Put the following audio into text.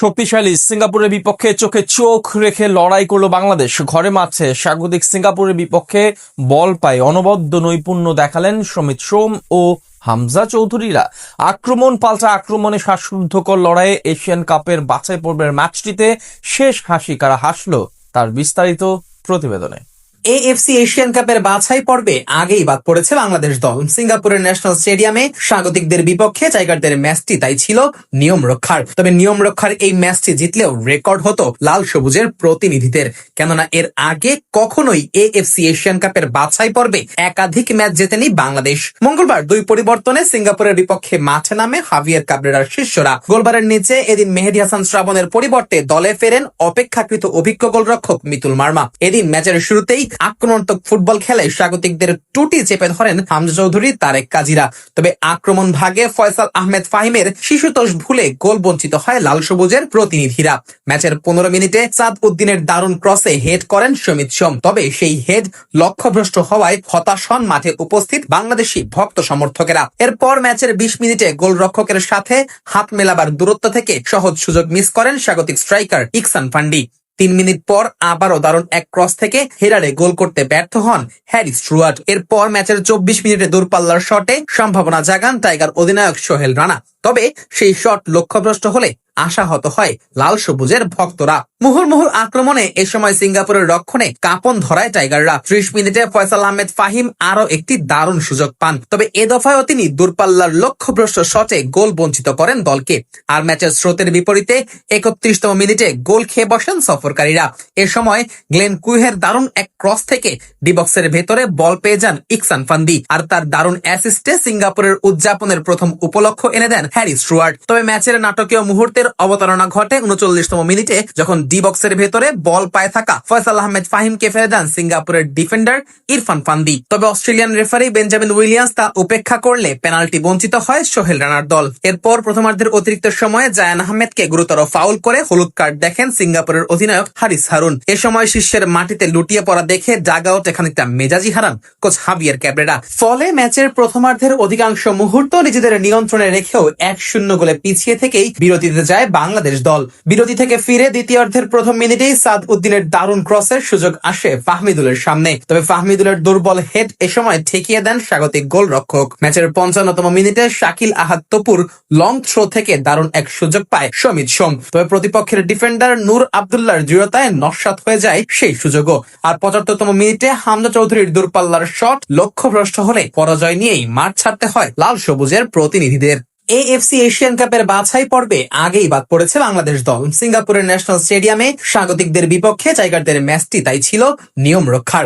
শক্তিশালী সিঙ্গাপুরের বিপক্ষে চোখে চোখ রেখে লড়াই করল বাংলাদেশ। ঘরে মাঠে স্বাগতিক সিঙ্গাপুরের বিপক্ষে বল পায় অনবদ্য নৈপুণ্য দেখালেন সমিত সোম ও হামজা চৌধুরীরা। আক্রমণ পাল্টা আক্রমণে শ্বাসরুদ্ধকর লড়াইয়ে এশিয়ান কাপের বাছাই পর্বের ম্যাচটিতে শেষ হাসি কারা হাসল তার বিস্তারিত প্রতিবেদনে। এএফসি এশিয়ান কাপের বাছাই পর্বে আগেই বাদ পড়েছে বাংলাদেশ দল। সিঙ্গাপুরের ন্যাশনাল স্টেডিয়ামে স্বাগতিকদের বিপক্ষে টাইগারদের ম্যাচটি তাই ছিল নিয়ম রক্ষার। তবে নিয়ম রক্ষার এই ম্যাচটি জিতলেও রেকর্ড হতো লাল সবুজের প্রতিনিধিদের, কেননা এর আগে কখনোই এএফসি এশিয়ান কাপের বাছাই পর্বে একাধিক ম্যাচ জেতেনি বাংলাদেশ। মঙ্গলবার দুই পরিবর্তনে সিঙ্গাপুরের বিপক্ষে মাঠে নামে হাভিয়ার কাবরেরার শিষ্যরা। গোলবারের নিচে এদিন মেহেদী হাসান শ্রাবণের পরিবর্তে দলে ফেরেন অপেক্ষাকৃত অভিজ্ঞ গোলরক্ষক মিতুল মার্মা। এদিন ম্যাচের শুরুতেই আক্রমণাত্মক ফুটবল খেলে স্বাগতিকদের টুটি চেপে ধরেন হামজা চৌধুরী, তারেক কাজিরা। তবে আক্রমণ ভাগে ফয়সাল আহমেদ ফাহিমের শিশুতোষ ভুলে গোল বঞ্চিত হয় লাল সবুজের প্রতিনিধিরা। ম্যাচের 15 মিনিটে সাদ উদ্দিনের দারুণ ক্রসে হেড করেন সমিত সোম। তবে সেই হেড লক্ষ্যভ্রষ্ট হওয়ায় হতাশ হন মাঠে উপস্থিত বাংলাদেশি ভক্ত সমর্থকেরা। এরপর ম্যাচের 20 মিনিটে গোলরক্ষকের সাথে হাত মেলাবার দূরত্ব থেকে সহজ সুযোগ মিস করেন স্বাগতিক স্ট্রাইকার ইকসান ফান্ডি। 3 মিনিট পর আবারও দারুণ এক ক্রস থেকে হেডারে গোল করতে ব্যর্থ হন হ্যারি স্টুয়ার্ট। এরপর ম্যাচের 24 মিনিটে দূরপাল্লার শটে সম্ভাবনা জাগান টাইগার অধিনায়ক সোহেল রানা। তবে সেই শট লক্ষ্যভ্রষ্ট হলে আশাহত হয় লাল সবুজের ভক্তরা। মুহুর্মুহুর আক্রমণে এ সময় সিঙ্গাপুরের রক্ষণে কাঁপন ধরায় টাইগাররা। 30 মিনিটে ফয়সাল আহমেদ ফাহিম আরো একটি দারুণ সুযোগ পান। তবে এ দফায়ও তিনি দূরপাল্লার লক্ষ্যভ্রষ্ট শটে গোল বঞ্চিত করেন দলকে। আর ম্যাচের স্রোতের বিপরীতে 31তম মিনিটে গোল খেয়ে বসেন সফরকারীরা। এ সময় গ্লেন কুইহের দারুণ এক ক্রস থেকে ডিবক্সের ভেতরে বল পেয়ে যান ইকসান ফান্দি। আর তার দারুণ অ্যাসিস্টে সিঙ্গাপুরের উদযাপনের প্রথম উপলক্ষ এনে দেন হ্যারি স্টুয়ার্ট। তবে ম্যাচের নাটকীয় মুহূর্তের অবতারণা ঘটে 39তম মিনিটে, যখন ডি বক্সের ভেতরে বল পায়ে থাকা ফয়সাল আহমেদ ফাহিমকে ফেলে দেন সিঙ্গাপুরের ডিফেন্ডার ইরফান ফান্দি। তবে অস্ট্রেলিয়ান রেফারি বেঞ্জামিন উইলিয়ামস তা উপেক্ষা করলে পেনাল্টি বঞ্চিত হয় সোহেল রানার দল। এরপর প্রথমার্ধের অতিরিক্ত সময়ে জায়ান আহমেদকে গুরুতর ফাউল করে হলুদ কার্ড দেখেন সিঙ্গাপুরের অধিনায়ক হারিস হারুন। এ সময় শীর্ষের মাটিতে লুটিয়ে পড়া দেখে ডাগ আউটে খানিকটা মেজাজি হারান কোচ হাভিয়ার কাবরেরা। ফলে ম্যাচের প্রথমার্ধের অধিকাংশ মুহূর্ত নিজেদের নিয়ন্ত্রণে রেখেও 1-0 গোলে পিছিয়ে থেকেই বিরতিতে যায় বাংলাদেশ দল। বিরতি থেকে ফিরে দ্বিতীয়ার্ধের প্রথম মিনিটেই সাদ উদ্দিনের দারুণ ক্রসের সুযোগ আসে ফাহমিদুলের সামনে। তবে ফাহমিদুলের দুর্বল হেড এ সময় ঠেকিয়ে দেন স্বাগতিক গোলরক্ষক। ম্যাচের 55তম মিনিটে শাকিল আহাদ তপুর লং থ্রো থেকে দারুণ এক সুযোগ পায় সমিত সোম। তবে প্রতিপক্ষের ডিফেন্ডার নূর আব্দুল্লাহর দৃঢ়তায় নস্যাৎ হয়ে যায় সেই সুযোগও। আর 75তম মিনিটে হামজা চৌধুরীর দূরপাল্লার শট লক্ষ্যভ্রষ্ট হলে পরাজয় নিয়েই মাঠ ছাড়তে হয় লাল সবুজের প্রতিনিধিদের। এএফসি এশিয়ান কাপের বাছাই পর্বে আগেই বাদ পড়েছে বাংলাদেশ দল। সিঙ্গাপুরের ন্যাশনাল স্টেডিয়ামে স্বাগতিকদের বিপক্ষে টাইগারদের ম্যাচটি তাই ছিল নিয়ম রক্ষার।